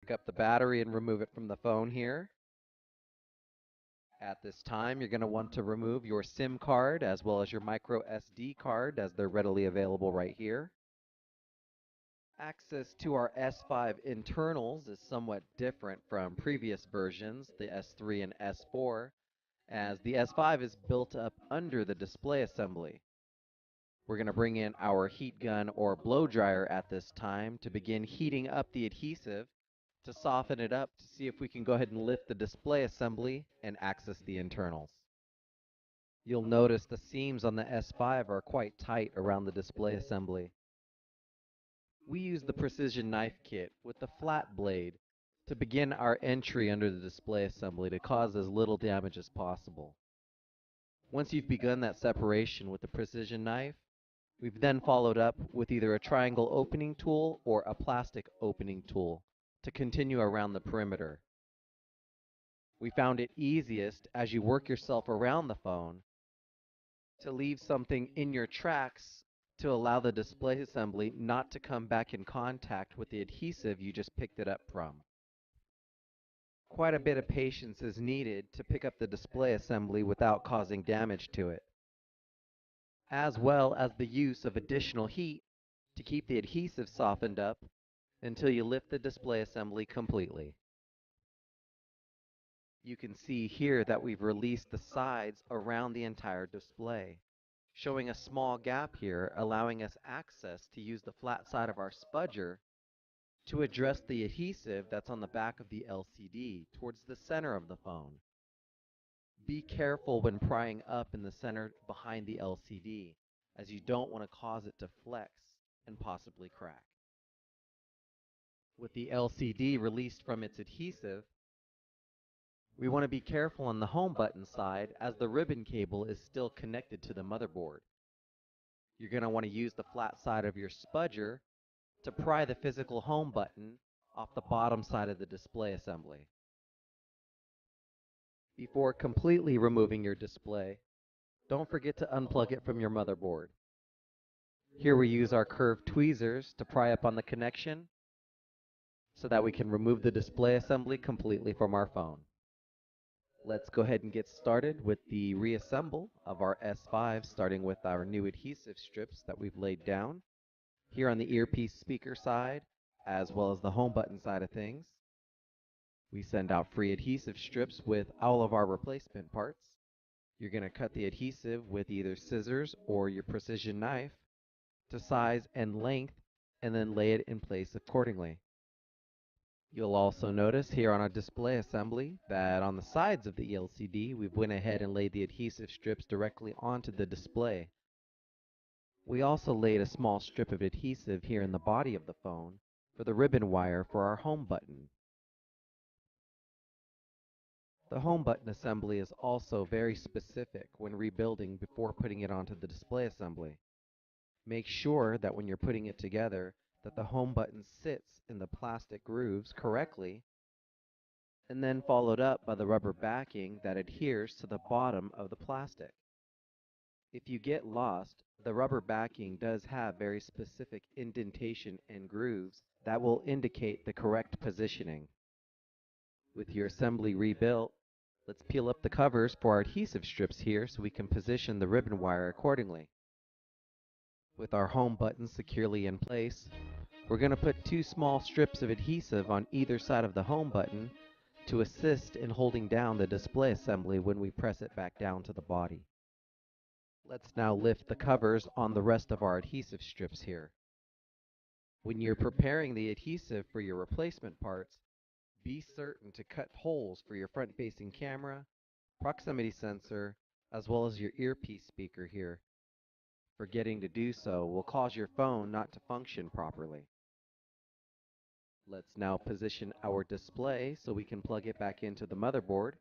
Pick up the battery and remove it from the phone here. At this time, you're going to want to remove your SIM card as well as your micro SD card as they're readily available right here. Access to our S5 internals is somewhat different from previous versions, the S3 and S4, as the S5 is built up under the display assembly. We're going to bring in our heat gun or blow dryer at this time to begin heating up the adhesive to soften it up to see if we can go ahead and lift the display assembly and access the internals. You'll notice the seams on the S5 are quite tight around the display assembly. We use the precision knife kit with the flat blade to begin our entry under the display assembly to cause as little damage as possible. Once you've begun that separation with the precision knife, we've then followed up with either a triangle opening tool or a plastic opening tool to continue around the perimeter. We found it easiest as you work yourself around the phone to leave something in your tracks to allow the display assembly not to come back in contact with the adhesive you just picked it up from. Quite a bit of patience is needed to pick up the display assembly without causing damage to it, as well as the use of additional heat to keep the adhesive softened up until you lift the display assembly completely. You can see here that we've released the sides around the entire display, showing a small gap here, allowing us access to use the flat side of our spudger to address the adhesive that's on the back of the LCD towards the center of the phone. Be careful when prying up in the center behind the LCD, as you don't want to cause it to flex and possibly crack. With the LCD released from its adhesive, we want to be careful on the home button side as the ribbon cable is still connected to the motherboard. You're going to want to use the flat side of your spudger to pry the physical home button off the bottom side of the display assembly. Before completely removing your display, don't forget to unplug it from your motherboard. Here we use our curved tweezers to pry up on the connection so that we can remove the display assembly completely from our phone. Let's go ahead and get started with the reassemble of our S5, starting with our new adhesive strips that we've laid down here on the earpiece speaker side, as well as the home button side of things. We send out free adhesive strips with all of our replacement parts. You're going to cut the adhesive with either scissors or your precision knife to size and length, and then lay it in place accordingly. You'll also notice here on our display assembly that on the sides of the LCD, we've went ahead and laid the adhesive strips directly onto the display. We also laid a small strip of adhesive here in the body of the phone for the ribbon wire for our home button. The home button assembly is also very specific when rebuilding before putting it onto the display assembly. Make sure that when you're putting it together that the home button sits in the plastic grooves correctly, and then followed up by the rubber backing that adheres to the bottom of the plastic. If you get lost, the rubber backing does have very specific indentation and grooves that will indicate the correct positioning. With your assembly rebuilt, let's peel up the covers for our adhesive strips here so we can position the ribbon wire accordingly. With our home button securely in place, we're going to put two small strips of adhesive on either side of the home button to assist in holding down the display assembly when we press it back down to the body. Let's now lift the covers on the rest of our adhesive strips here. When you're preparing the adhesive for your replacement parts, be certain to cut holes for your front-facing camera, proximity sensor, as well as your earpiece speaker here. Forgetting to do so will cause your phone not to function properly. Let's now position our display so we can plug it back into the motherboard